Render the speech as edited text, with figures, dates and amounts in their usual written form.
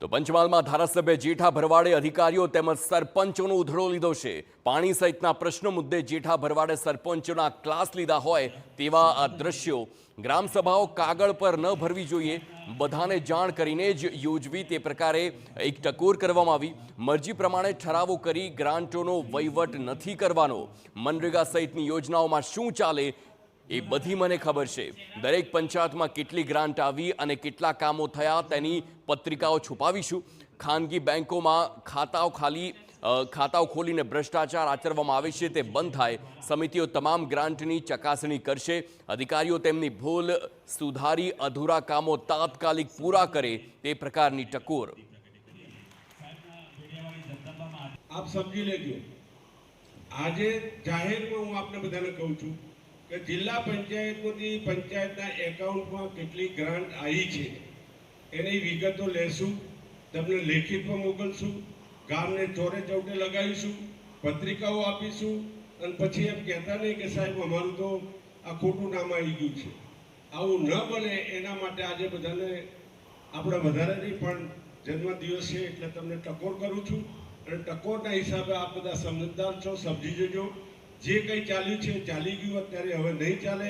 તો પંચમહાલમાં ધારાસભ્ય જેઠા ભરવાડે અધિકારીઓ તેમજ સરપંચોનો ઉધડો લીધો છે। પાણી સહિતના પ્રશ્નો મુદ્દે જેઠા ભરવાડે સરપંચોના ક્લાસ લીધા હોય તેવા આ દ્રશ્યો। ગ્રામસભાઓ કાગળ પર ન ભરવી જોઈએ, બધાને જાણ કરીને જ યોજવી, તે પ્રકારે એક ટકોર કરવામાં આવી। મરજી પ્રમાણે ઠરાવો કરી ગ્રાન્ટોનો વહીવટ નથી કરવાનો। મનરેગા સહિતની યોજનાઓમાં શું ચાલે એ બધી મને ખબર છે। દરેક પંચાયતમાં કેટલી ગ્રાન્ટ આવી અને કેટલા કામો થયા તેની પત્રિકાઓ છુપાવીશું। ખાનગી બેંકોમાં ખાતાઓ ખોલીને ભ્રષ્ટાચાર આચરવામાં આવે છે તે બંધ થાય। સમિતિઓ તમામ ગ્રાન્ટની ચકાસણી કરશે। અધિકારીઓ તેમની ભૂલ સુધારી અધૂરા કામો તાત્કાલિક પૂરા કરે તે પ્રકારની ટકોર। આપ સમજી લેજો, આજે જાહેરમાં હું આપને બધાને કહું છું કે જિલ્લા પંચાયતમાંથી પંચાયતના એકાઉન્ટમાં કેટલી ગ્રાન્ટ આવી છે એની વિગતો લેશું, તમને લેખિતમાં મોકલશું, ગામને ચોરે ચૌટે લગાવીશું, પત્રિકાઓ આપીશું અને પછી એમ કહેતા નહીં કે સાહેબ અમારું તો આ ખોટું નામ આવી ગયું છે। આવું ન બને એના માટે આજે બધાને આપણે વધારે નહીં પણ જન્મદિવસ છે એટલે તમને ટકોર કરું છું અને ટકોરના હિસાબે આપ બધા સમજદાર છો, સમજી જજો। જે કંઈ ચાલ્યું છે ચાલી ગયું, અત્યારે હવે નહીં ચાલે।